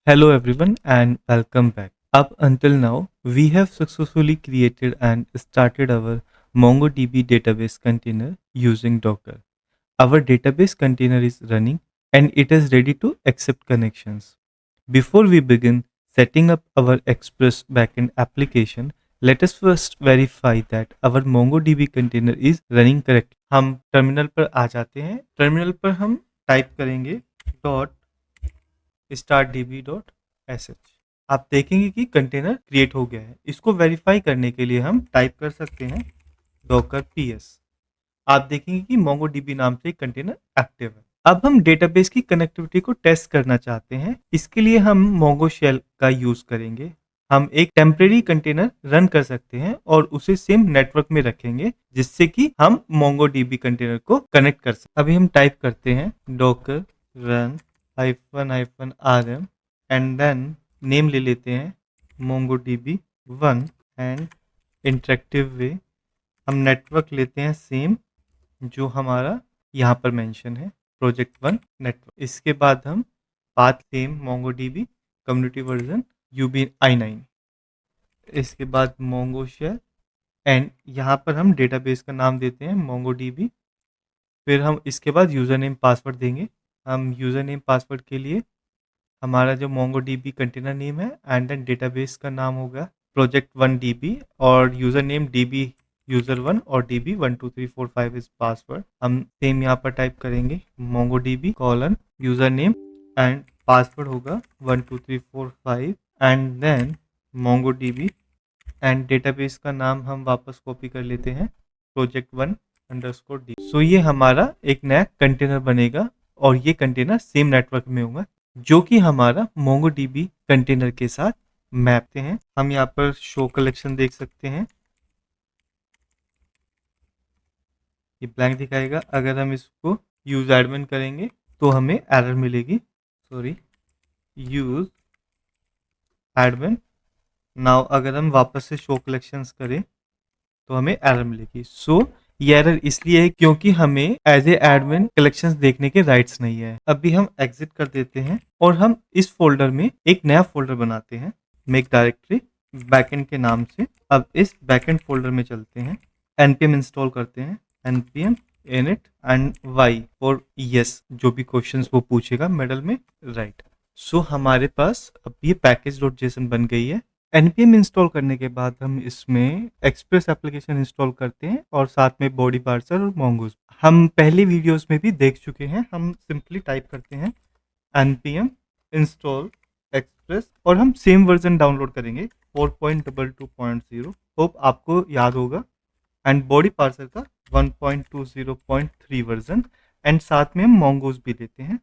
Hello everyone and welcome back. Up until now, we have successfully created and started our MongoDB database container using Docker. Our database container is running and it is ready to accept connections. Before we begin setting up our Express backend application, let us first verify that our MongoDB container is running correctly. हम terminal पर आ जाते हैं. Terminal पर हम type करेंगे .startdb.sh. आप देखेंगे कि कंटेनर क्रिएट हो गया है. इसको वेरीफाई करने के लिए हम टाइप कर सकते हैं docker ps. आप देखेंगे कि MongoDB नाम से कंटेनर एक्टिव है. अब हम डेटाबेस की कनेक्टिविटी को टेस्ट करना चाहते हैं. इसके लिए हम Mongo Shell का यूज करेंगे. हम एक टेम्परेरी कंटेनर रन कर सकते हैं और उसे सेम नेटवर्क में रखेंगे जिससे कि हम MongoDB कंटेनर को कनेक्ट कर सकें. अभी हम टाइप करते हैं docker run -rm and then name ले लेते हैं MongoDB 1 एंड इंटरेक्टिव वे. हम नेटवर्क लेते हैं सेम जो हमारा यहाँ पर मेंशन है प्रोजेक्ट 1 नेटवर्क. इसके बाद हम path same MongoDB community version UBI9. इसके बाद Mongo Shell एंड यहाँ पर हम डेटाबेस का नाम देते हैं MongoDB. फिर हम इसके बाद यूज़र नेम पासवर्ड देंगे. हम यूज़र नेम पासवर्ड के लिए हमारा जो MongoDB कंटेनर नेम है एंड देन डेटाबेस का नाम होगा प्रोजेक्ट 1 DB और यूज़र नेम DB user1 और DB 12345 इज पासवर्ड. हम सेम यहाँ पर टाइप करेंगे MongoDB user name and password होगा 12345 and then MongoDB and database का नाम हम वापस कॉपी कर लेते हैं प्रोजेक्ट 1 _d. सो ये हमारा एक नया कंटेनर बनेगा और ये कंटेनर सेम नेटवर्क में होगा जो कि हमारा MongoDB कंटेनर के साथ मैपते हैं. हम यहाँ पर शो कलेक्शन देख सकते हैं. ये ब्लैंक दिखाएगा. अगर हम इसको यूज एडमिन करेंगे तो हमें एरर मिलेगी. Use admin now. अगर हम वापस से शो कलेक्शंस करें तो हमें एरर मिलेगी. ये एरर इसलिए है क्योंकि हमें एज ए एडमिन कलेक्शंस देखने के राइट्स नहीं है. अभी हम एग्जिट कर देते हैं और हम इस फोल्डर में एक नया फोल्डर बनाते हैं मेक डायरेक्टरी बैकएंड के नाम से. अब इस बैकएंड फोल्डर में चलते हैं. npm इंस्टॉल करते हैं npm init एंड y और yes जो भी क्वेश्चंस वो पूछेगा मिडल में राइट. हमारे पास अब ये package.json बन गई है. npm इंस्टॉल करने के बाद हम इसमें एक्सप्रेस एप्लीकेशन इंस्टॉल करते हैं और साथ में बॉडी पार्सर और mongoose. हम पहले वीडियोस में भी देख चुके हैं. हम सिंपली टाइप करते हैं npm इंस्टॉल एक्सप्रेस और हम सेम वर्जन डाउनलोड करेंगे 4.22.0. होप आपको याद होगा. एंड बॉडी पार्सर का 1.20.3 वर्जन एंड साथ में हम mongoose भी लेते हैं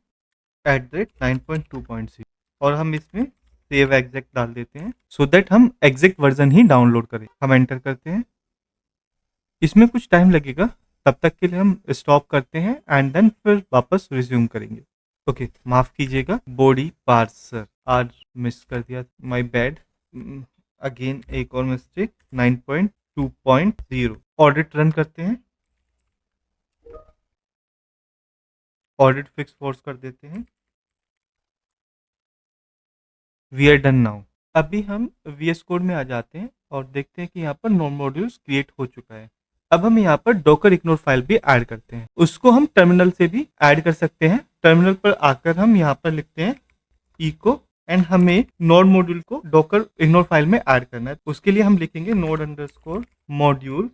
@9.2.0 और हम इसमें सेव एग्जैक्ट डाल देते हैं सो दैट हम एग्जैक्ट वर्जन ही डाउनलोड करें. हम एंटर करते हैं. इसमें कुछ टाइम लगेगा. तब तक के लिए हम स्टॉप करते हैं एंड देन फिर वापस रिज्यूम करेंगे. ओके माफ कीजिएगा. बॉडी पार्सर आज मिस कर दिया. My bad. अगेन एक और मिस्टेक. 9.2.0 ऑडिट रन करते हैं. ऑडिट फिक्स फोर्स कर देते हैं. We are done now. अभी हम VS कोड में आ जाते हैं और देखते हैं कि यहाँ पर नोड मॉड्यूल्स क्रिएट हो चुका है. अब हम यहाँ पर डॉकर इग्नोर फाइल भी ऐड करते हैं. उसको हम टर्मिनल से भी ऐड कर सकते हैं. टर्मिनल पर आकर हम यहाँ पर लिखते हैं इको एंड हमें नोड मॉड्यूल को डॉकर इग्नोर फाइल में ऐड करना है. उसके लिए हम लिखेंगे नोड अंडरस्कोर मॉड्यूल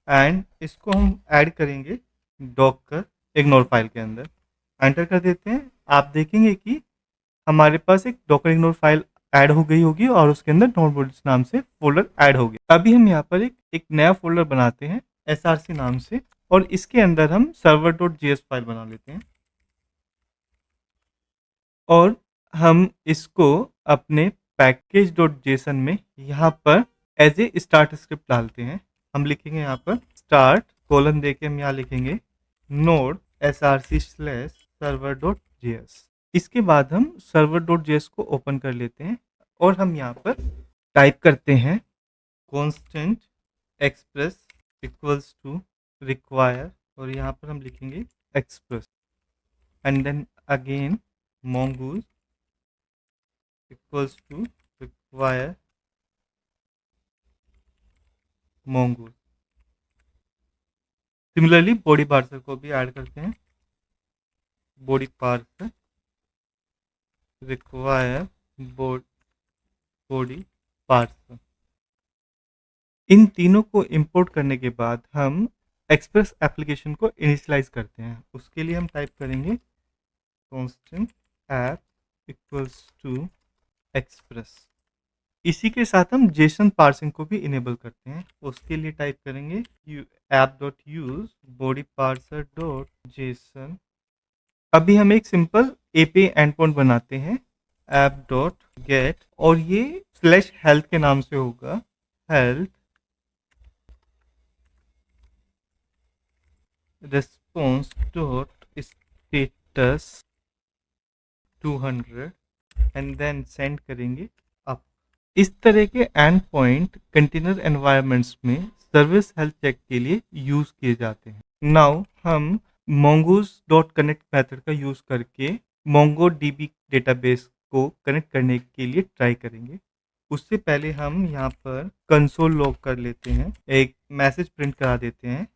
एंड इसको हम ऐड करेंगे डॉकर इग्नोर फाइल के अंदर. एंटर कर देते हैं. आप देखेंगे कि हमारे पास एक डॉकर इग्नोर फाइल ऐड हो गई होगी और उसके अंदर नोड मॉड्यूल्स नाम से फोल्डर ऐड हो गया. अभी हम यहाँ पर एक नया फोल्डर बनाते हैं src नाम से और इसके अंदर हम server.js फाइल बना लेते हैं और हम इसको अपने package.json में यहाँ पर एज ए स्टार्ट स्क्रिप्ट डालते हैं. हम लिखेंगे यहाँ पर स्टार्ट कोलन देके हम यहाँ लिखेंगे नोड src/server.js. इसके बाद हम server.js को ओपन कर लेते हैं और हम यहाँ पर टाइप करते हैं constant express equals to require और यहाँ पर हम लिखेंगे express and then again mongoose equals to require mongoose। Similarly body parser को भी ऐड करते हैं, body parser require body parser. इन तीनों को इंपोर्ट करने के बाद हम एक्सप्रेस एप्लीकेशन को इनिशियलाइज करते हैं। उसके लिए हम टाइप करेंगे constant app equals to Express. इसी के साथ हम जेसन पार्सिंग को भी इनेबल करते हैं। उसके लिए टाइप करेंगे app.use body parser dot JSON. अभी हम एक सिंपल एपीआई एंडपॉइंट बनाते हैं app.get, और ये /health के नाम से होगा, health response dot status 200 and then send करेंगे अप। इस तरह के एंड पॉइंट कंटेनर एनवायरनमेंट्स में सर्विस हेल्थ चेक के लिए यूज किए जाते हैं। नाउ हम mongoose.connect मेथड का यूज करके MongoDB डेटाबेस को कनेक्ट करने के लिए ट्राई करेंगे। उससे पहले हम यहाँ पर कंसोल लॉग कर लेते हैं, एक मैसेज प्रिंट करा देते हैं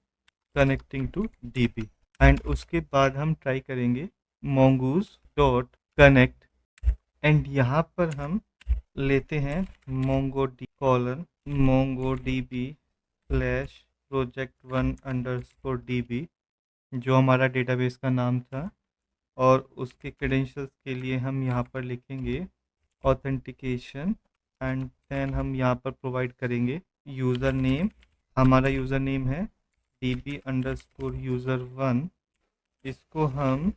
कनेक्टिंग टू DB, एंड उसके बाद हम ट्राई करेंगे mongoose.connect, एंड यहाँ पर हम लेते हैं mongodb/project1_db जो हमारा डेटाबेस का नाम था, और उसके क्रेडेंशियल्स के लिए हम यहाँ पर लिखेंगे ऑथेंटिकेशन, एंड देन हम यहाँ पर प्रोवाइड करेंगे यूज़र नेम। हमारा यूज़र नेम है db_user1, इसको हम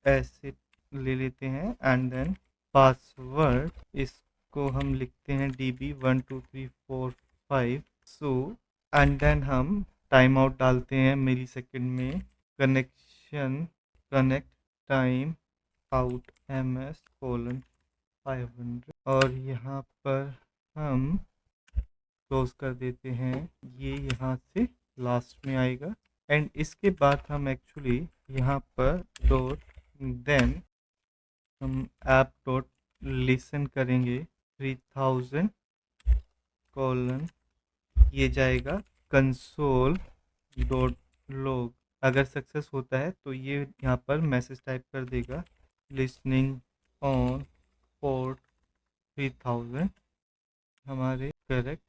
ऐसे ले लेते हैं, एंड देन पासवर्ड इसको हम लिखते हैं db12345। सो एंड देन हम टाइम आउट डालते हैं मिली सेकेंड में, कनेक्ट टाइम आउट ms:500, और यहाँ पर हम क्लोज कर देते हैं, ये यहाँ से लास्ट में आएगा। एंड इसके बाद हम एक्चुअली यहाँ पर देन हम app.listen करेंगे 3000 ये जाएगा console.log। अगर सक्सेस होता है तो ये यहाँ पर मैसेज टाइप कर देगा लिसनिंग ऑन पोर्ट 3000, हमारे करेक्ट।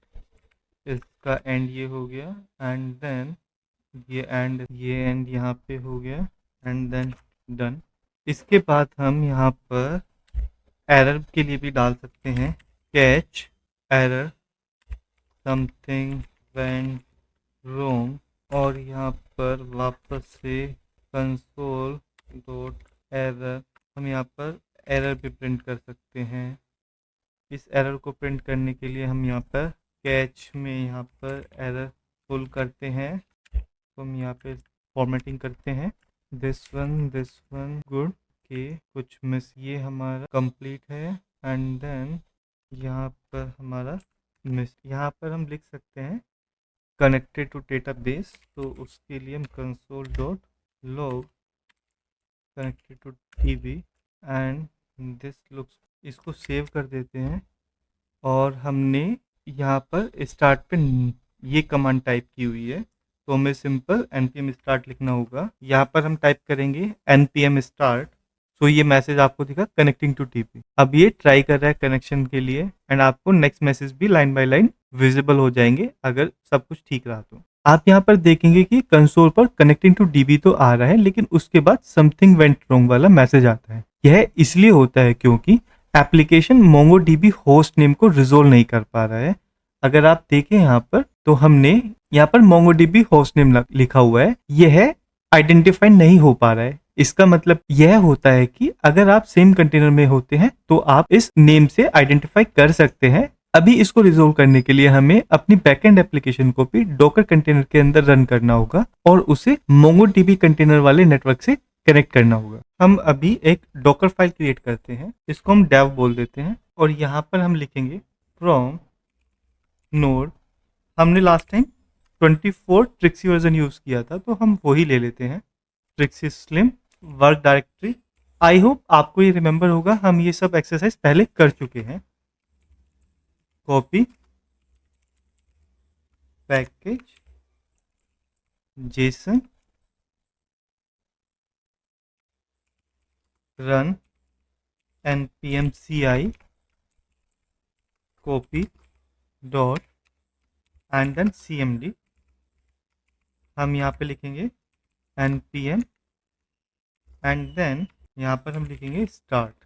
इसका एंड ये हो गया, एंड देन ये एंड यहाँ पे हो गया, एंड देन डन। इसके बाद हम यहाँ पर एरर के लिए भी डाल सकते हैं catch error something went wrong, और यहाँ पर वापस से console.error हम यहाँ पर एरर भी प्रिंट कर सकते हैं। इस एरर को प्रिंट करने के लिए हम यहाँ पर कैच में यहाँ पर एरर फुल करते हैं, तो हम यहाँ पे फॉर्मेटिंग करते हैं दिस वन गुड के कुछ मिस, ये हमारा कंप्लीट है, एंड देन यहाँ पर हमारा मिस। यहाँ पर हम लिख सकते हैं कनेक्टेड टू डेटाबेस, तो उसके लिए हम console.log connected to DB and this looks, इसको सेव कर देते हैं। और हमने यहाँ पर स्टार्ट पे ये कमांड टाइप की हुई है, तो हमें सिंपल npm start लिखना होगा। यहाँ पर हम टाइप करेंगे npm start, तो ये मैसेज आपको दिखा कनेक्टिंग टू DB। अब ये ट्राई कर रहा है कनेक्शन के लिए, एंड आपको नेक्स्ट मैसेज भी लाइन बाय लाइन विजिबल हो जाएंगे अगर सब कुछ ठीक रहा तो। आप यहाँ पर देखेंगे कि कंसोल पर कनेक्टिंग टू DB तो आ रहा है, लेकिन उसके बाद समथिंग वेंट रॉन्ग वाला मैसेज आता है। यह इसलिए होता है क्योंकि एप्लीकेशन MongoDB होस्ट नेम को रिजोल्व नहीं कर पा रहा है। अगर आप देखें यहाँ पर, तो हमने यहाँ पर MongoDB होस्ट नेम लिखा हुआ है, यह आइडेंटिफाई नहीं हो पा रहा है। इसका मतलब यह होता है कि अगर आप सेम कंटेनर में होते हैं तो आप इस नेम से आइडेंटिफाई कर सकते हैं। अभी इसको रिजोल्व करने के लिए हमें अपनी बैकएंड एप्लीकेशन को भी डॉकर कंटेनर के अंदर रन करना होगा और उसे MongoDB कंटेनर वाले नेटवर्क से कनेक्ट करना होगा। हम अभी एक डॉकर फाइल क्रिएट करते हैं, इसको हम dev बोल देते हैं, और यहाँ पर हम लिखेंगे फ्रॉम नोड। हमने last time 24 Trixie version use किया था, तो हम वही ले लेते हैं, Trixie slim work directory I hope आपको ये रिमेंबर होगा, हम ये सब एक्सरसाइज पहले कर चुके हैं। Copy package JSON run npm ci copy dot and then cmd। हम यहाँ पे लिखेंगे npm एंड देन यहाँ पर हम लिखेंगे स्टार्ट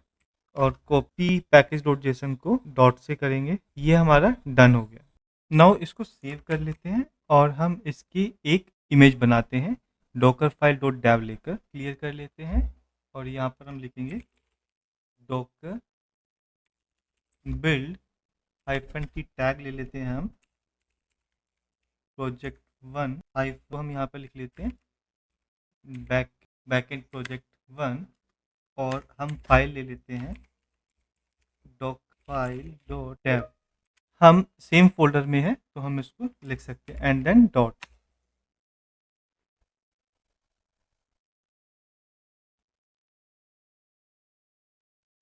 और copy package dot JSON co dot से करेंगे। ये हमारा डन हो गया। नाउ इसको सेव कर लेते हैं और हम इसकी एक इमेज बनाते हैं। डॉकर फाइल डॉट डेव लेकर क्लियर कर लेते हैं और यहाँ पर हम लिखेंगे डॉकर बिल्ड -t टैग ले लेते हैं हम प्रोजेक्ट 1 को हम यहाँ पर लिख लेते हैं बैकएंड प्रोजेक्ट 1 और हम फाइल ले लेते हैं docfile.dev। हम सेम फोल्डर में है तो हम इसको लिख सकते हैं and then dot.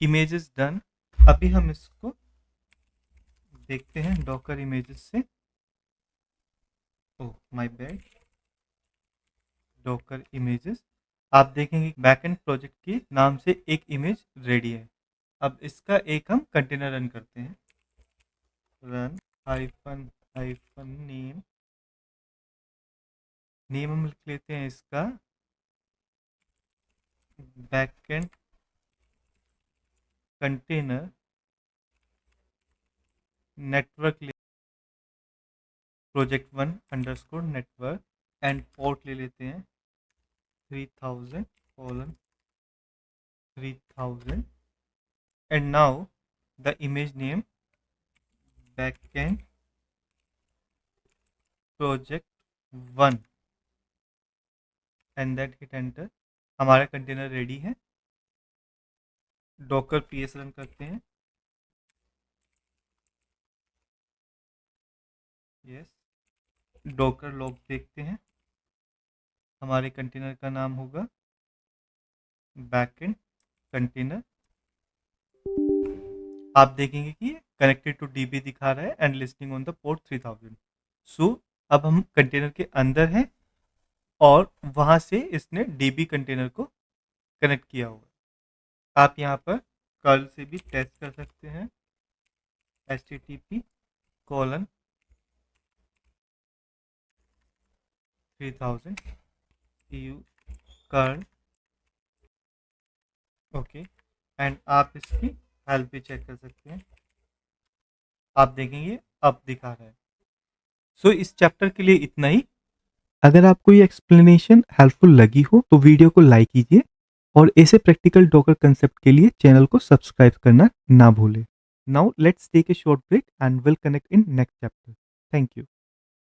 Images done. अभी हम इसको देखते हैं डॉकर इमेजेस से। Oh my bad, Docker images. आप देखेंगे बैकएंड प्रोजेक्ट के नाम से एक इमेज रेडी है। अब इसका एक हम कंटेनर रन करते हैं। रन हाइफन नेम हम लिख लेते हैं इसका backend container network project 1 underscore network and port ले लेते हैं 3000:3000 and now the image name backend project 1 and that hit enter. हमारा कंटेनर रेडी है। डॉकर पीएस रन करते हैं। यस, डॉकर लॉग देखते हैं। हमारे कंटेनर का नाम होगा बैकएंड कंटेनर। आप देखेंगे कि कनेक्टेड टू डीबी दिखा रहा है and listing on the port 3000। सो अब हम कंटेनर के अंदर हैं और वहां से इसने डीबी कंटेनर को कनेक्ट किया होगा। आप यहाँ पर कर्ल से भी टेस्ट कर सकते हैं। http://3000 eu curl. Okay, and आप इसकी हेल्प भी चेक कर सकते हैं। आप देखेंगे अब दिखा रहा है। सो इस चैप्टर के लिए इतना ही। अगर आपको ये एक्सप्लेनेशन हेल्पफुल लगी हो तो वीडियो को लाइक कीजिए और ऐसे प्रैक्टिकल डॉकर कंसेप्ट के लिए चैनल को सब्सक्राइब करना ना भूलें। Now let's take a short break and will connect in next chapter. Thank you.